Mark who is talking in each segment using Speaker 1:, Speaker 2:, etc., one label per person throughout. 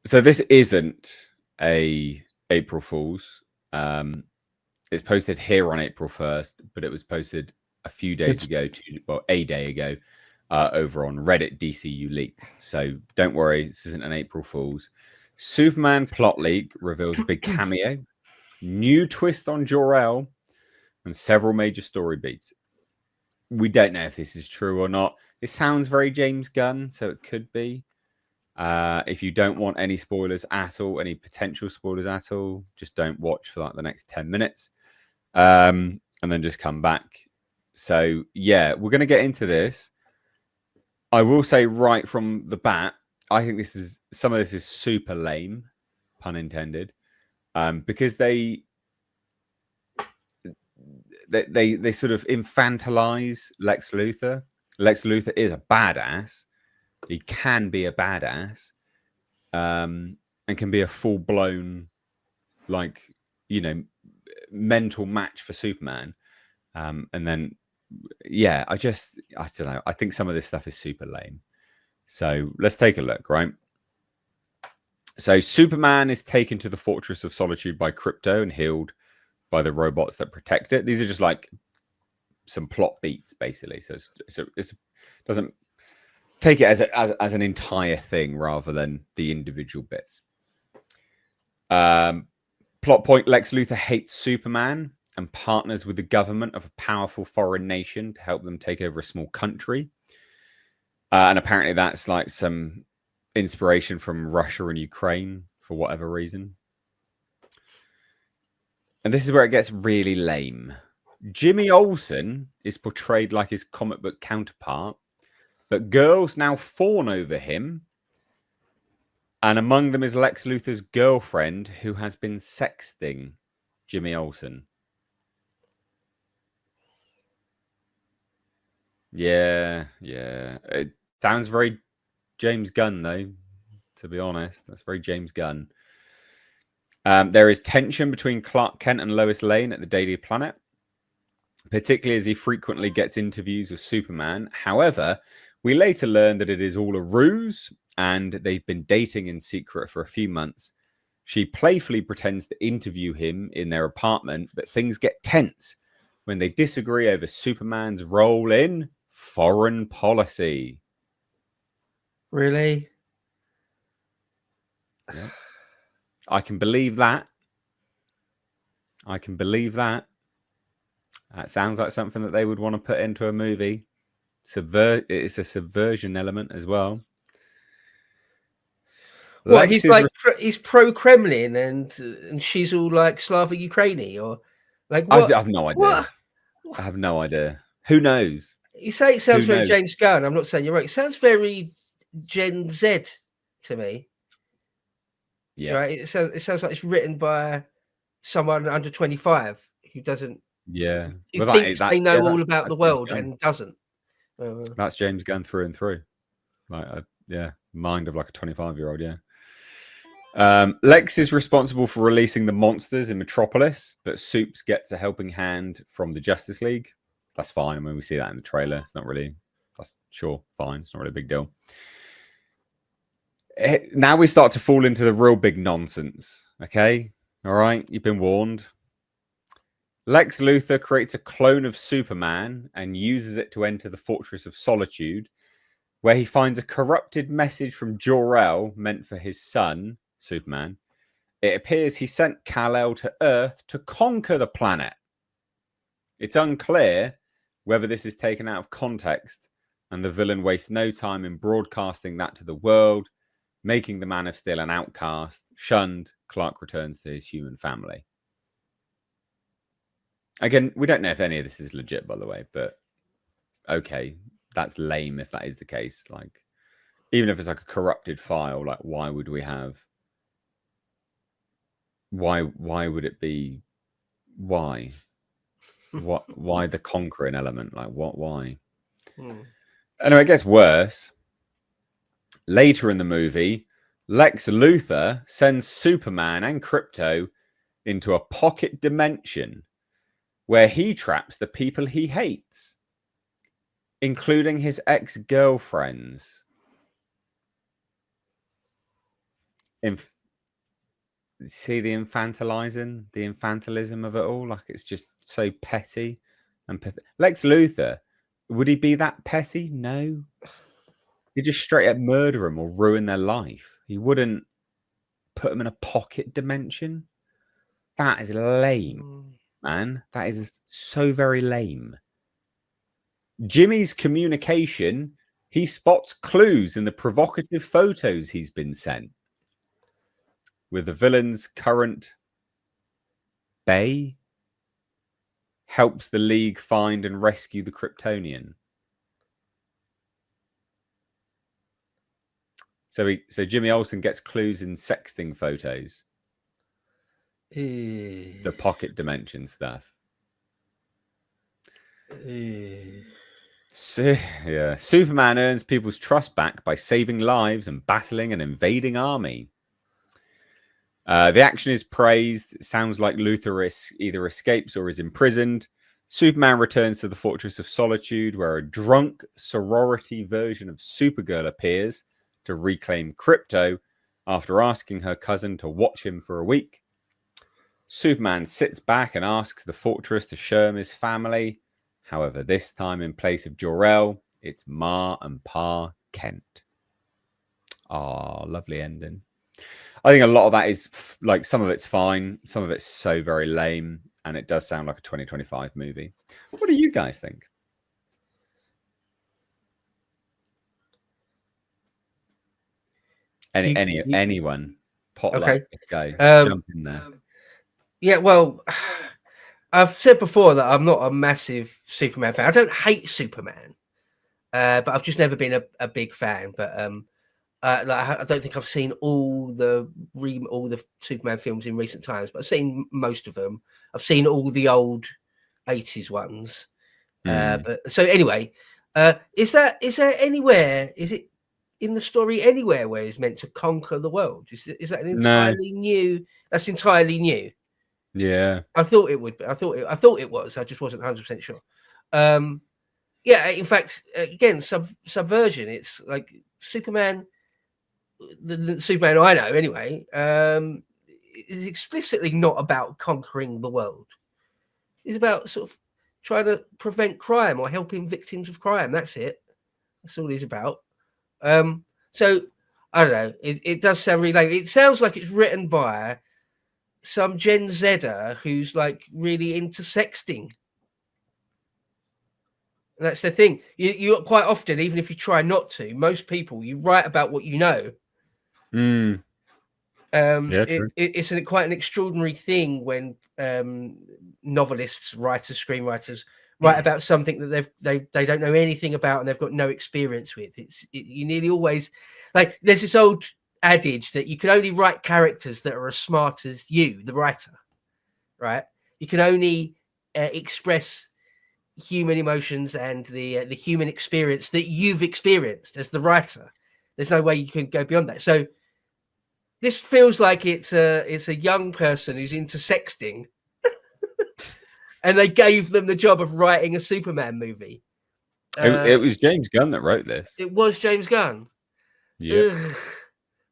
Speaker 1: So this isn't a April Fool's. It's posted here on April 1st, but it was posted a few days ago, a day ago, over on Reddit DCU Leaks. So don't worry, this isn't an April Fool's. Superman plot leak reveals big cameo, new twist on Jor-El, and several major story beats. We don't know if this is true or not. It sounds very James Gunn, so it could be. If you don't want any spoilers at all, any potential spoilers at all, just don't watch for like the next 10 minutes. And then just come back. So yeah, we're going to get into this. I will say right from the bat, I think some of this is super lame, pun intended, because they sort of infantilize Lex Luthor. Lex Luthor is a badass. He can be a badass, and can be a full blown, like, mental match for Superman. And then, yeah, I don't know. I think some of this stuff is super lame. So let's take a look, right? So Superman is taken to the Fortress of Solitude by Krypto and healed by the robots that protect it. These are just like some plot beats, basically. So it doesn't take it as an entire thing rather than the individual bits. Plot point: Lex Luthor hates Superman and partners with the government of a powerful foreign nation to help them take over a small country. And apparently that's like some inspiration from Russia and Ukraine for whatever reason. And this is where it gets really lame. Jimmy Olsen is portrayed like his comic book counterpart, but girls now fawn over him. And among them is Lex Luthor's girlfriend, who has been sexting Jimmy Olsen. Yeah. It sounds very James Gunn, though, to be honest. That's very James Gunn. There is tension between Clark Kent and Lois Lane at the Daily Planet, particularly as he frequently gets interviews with Superman. However, we later learn that it is all a ruse, and they've been dating in secret for a few months. She playfully pretends to interview him in their apartment, but things get tense when they disagree over Superman's role in foreign policy.
Speaker 2: Really?
Speaker 1: Yeah. I can believe that. That sounds like something that they would want to put into a movie. It's a subversion element as well.
Speaker 2: What, he's like he's pro Kremlin and she's all like Slavic Ukraini, or like what?
Speaker 1: I have no idea.
Speaker 2: What?
Speaker 1: I have no idea. Who knows?
Speaker 2: You say it sounds very James Gunn. I'm not saying you're right. It sounds very Gen Z to me.
Speaker 1: Yeah.
Speaker 2: Right? It sounds like it's written by someone under 25 who doesn't.
Speaker 1: Yeah.
Speaker 2: Who thinks they know all about the world and doesn't.
Speaker 1: That's James Gunn through and through. Like, mind of like a 25-year-old. Yeah. Lex is responsible for releasing the monsters in Metropolis, but Supes gets a helping hand from the Justice League. That's fine. I mean, we see that in the trailer. It's not really, that's sure, fine. It's not really a big deal. Now we start to fall into the real big nonsense. Okay? All right? You've been warned. Lex Luthor creates a clone of Superman and uses it to enter the Fortress of Solitude, where he finds a corrupted message from Jor-El meant for his son, Superman. It appears he sent Kal-El to Earth to conquer the planet. It's unclear whether this is taken out of context, and the villain wastes no time in broadcasting that to the world, making the Man of Steel an outcast. Shunned, Clark returns to his human family. Again, we don't know if any of this is legit, by the way, but okay, that's lame if that is the case. Like, even if it's like a corrupted file, like, why would we have? Why would it be? Why? What? Why the conquering element? Like, what? Why? Anyway, it gets worse. Later in the movie, Lex Luthor sends Superman and Krypto into a pocket dimension where he traps the people he hates, including his ex-girlfriends. see the infantilism of it all. Like it's just so petty and Lex Luthor, would he be that petty? No. He'd just straight up murder them or ruin their life. He wouldn't put them in a pocket dimension. That is lame, man. That is so very lame. Jimmy's communication, he spots clues in the provocative photos he's been sent. With the villain's current bay, helps the League find and rescue the Kryptonian. So Jimmy Olsen gets clues in sexting photos. The pocket dimension stuff. So, yeah. Superman earns people's trust back by saving lives and battling an invading army. The action is praised. It sounds like Luthor either escapes or is imprisoned. Superman returns to the Fortress of Solitude, where a drunk sorority version of Supergirl appears to reclaim Krypto after asking her cousin to watch him for a week. Superman sits back and asks the Fortress to show him his family. However, this time in place of Jor-El, it's Ma and Pa Kent. Ah, lovely ending. I think a lot of that is like some of it's fine, some of it's so very lame, and it does sound like a 2025 movie. What do you guys think? Anyone? Potluck, go jump in there.
Speaker 2: Yeah, well, I've said before that I'm not a massive Superman fan. I don't hate Superman, but I've just never been a big fan. But like, I don't think I've seen all the Superman films in recent times, but I've seen most of them. I've seen all the old 80s ones. But so anyway, is there anywhere? Is it in the story anywhere where he's meant to conquer the world? Is that an entirely new? That's entirely new.
Speaker 1: Yeah,
Speaker 2: I thought it would be. I thought it was. I just wasn't 100% sure. Yeah, in fact, again, subversion. It's like Superman. The Superman I know, anyway, is explicitly not about conquering the world. It's about sort of trying to prevent crime or helping victims of crime. That's it. That's all he's about. So I don't know. It does sound really lame. It sounds like it's written by some Gen Zer who's like really into sexting. And that's the thing. You quite often, even if you try not to, most people, you write about what you know.
Speaker 1: Yeah,
Speaker 2: it's quite an extraordinary thing when novelists, writers, screenwriters write about something that they don't know anything about and they've got no experience with. You nearly always, like, there's this old adage that you can only write characters that are as smart as you, the writer, right? You can only express human emotions and the human experience that you've experienced as the writer. There's no way you can go beyond that. So this feels like it's a young person who's into sexting, and they gave them the job of writing a Superman movie.
Speaker 1: It was James Gunn that wrote this.
Speaker 2: It was James Gunn.
Speaker 1: Yeah.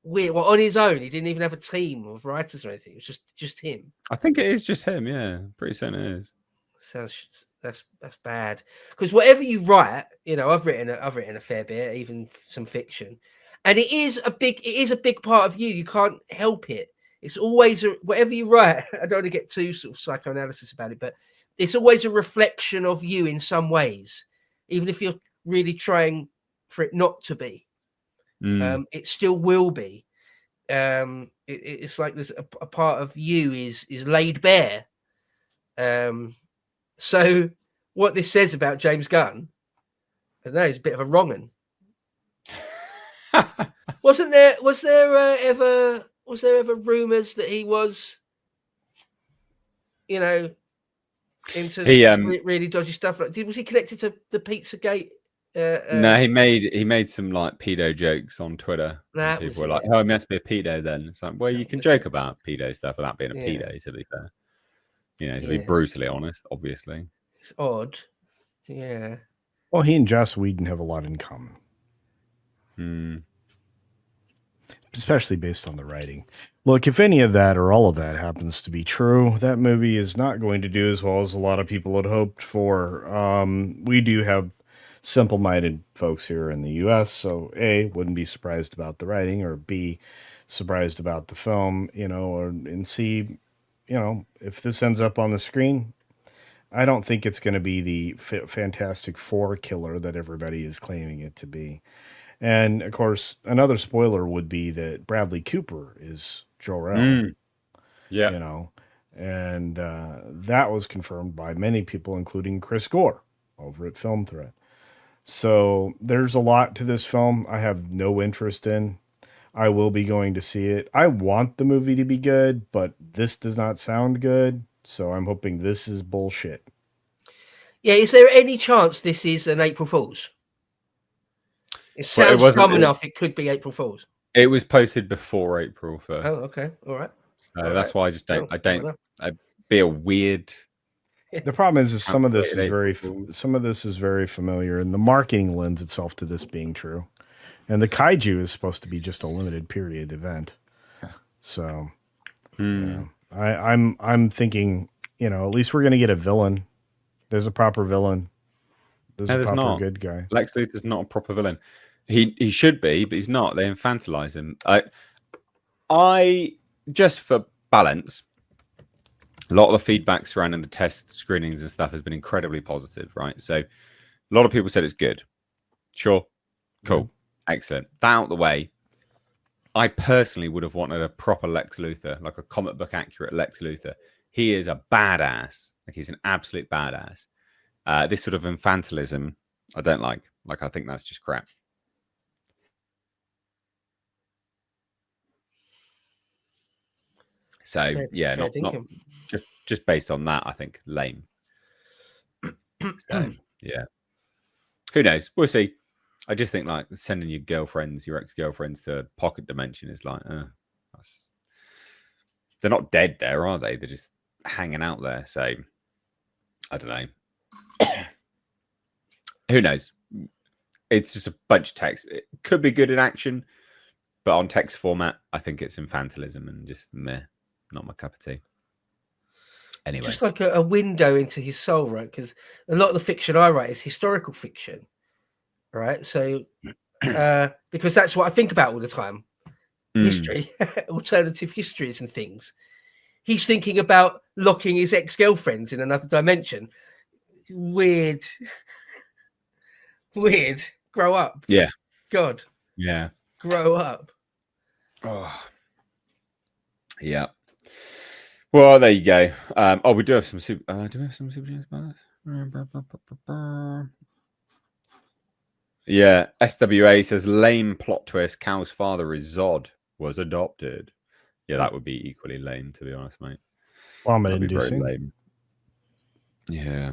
Speaker 2: Weird. Well, on his own, he didn't even have a team of writers or anything. It was just him.
Speaker 1: I think it is just him. Yeah, pretty certain it is.
Speaker 2: That's bad, because whatever you write, you know, I've written a fair bit, even some fiction, and it is a big part of you. You can't help it. It's always whatever you write. I don't want to get too sort of psychoanalysis about it, but it's always a reflection of you in some ways, even if you're really trying for it not to be. It still will be. It's like there's a part of you is laid bare. So what this says about James Gunn, I don't know, is a bit of a wrong un. Was there ever rumors that he was, you know, into really dodgy stuff? Like, was he connected to the Pizzagate?
Speaker 1: No, he made some like pedo jokes on Twitter. And people were like, "Oh, it must be a pedo." Then it's like, well, you can joke about pedo stuff without being a pedo. To be fair, you know, to be brutally honest, obviously.
Speaker 2: It's odd. Yeah.
Speaker 3: Well, he and Joss Whedon have a lot in common. especially based on the writing. Look, if any of that or all of that happens to be true, that movie is not going to do as well as a lot of people had hoped for. We do have simple-minded folks here in the U.S., so A, wouldn't be surprised about the writing, or B, surprised about the film, and C, if this ends up on the screen, I don't think it's going to be the Fantastic Four killer that everybody is claiming it to be. And of course, another spoiler would be that Bradley Cooper is Jor-El.
Speaker 1: Yeah.
Speaker 3: And that was confirmed by many people, including Chris Gore over at Film Threat. So there's a lot to this film I have no interest in. I will be going to see it. I want the movie to be good, but this does not sound good. So I'm hoping this is bullshit.
Speaker 2: Yeah, is there any chance this is an April Fool's? It sounds dumb enough. It could be April Fool's.
Speaker 1: It was posted before April 1st.
Speaker 2: Oh, okay, all right.
Speaker 1: So that's why I just don't. I'd be a weird.
Speaker 3: The problem is some of this is very familiar, and the marketing lends itself to this being true. And the kaiju is supposed to be just a limited period event. So, I'm thinking, at least we're going to get a villain. There's a proper villain. There's not. Good guy.
Speaker 1: Lex Luthor's not a proper villain. He should be, but he's not. They infantilize him. I just for balance, a lot of the feedback surrounding the test screenings and stuff has been incredibly positive, right? So a lot of people said it's good. Sure. Cool. Excellent. That out the way. I personally would have wanted a proper Lex Luthor, like a comic book accurate Lex Luthor. He is a badass. Like he's an absolute badass. This sort of infantilism, I don't like. Like I think that's just crap. So yeah, not just based on that, I think lame. So yeah, who knows? We'll see. I just think like sending your ex-girlfriends to Pocket Dimension is like, they're not dead there, are they? They're just hanging out there. So I don't know. Who knows? It's just a bunch of text. It could be good in action, but on text format, I think it's infantilism and just meh. Not my cup of tea. Anyway,
Speaker 2: just like a window into his soul, right? Because a lot of the fiction I write is historical fiction, right? So because that's what I think about all the time, history, alternative histories and things. He's thinking about locking his ex-girlfriends in another dimension. Weird. Grow up.
Speaker 1: Yeah.
Speaker 2: God.
Speaker 1: Yeah.
Speaker 2: Grow up.
Speaker 1: Oh. Yeah. Well, there you go. We do have some super. Do we have some super chats about this? Yeah. SWA says lame plot twist. Cal's father is Zod. Was adopted. Yeah, that would be equally lame, to be honest, mate.
Speaker 3: Vomit inducing.
Speaker 1: Yeah.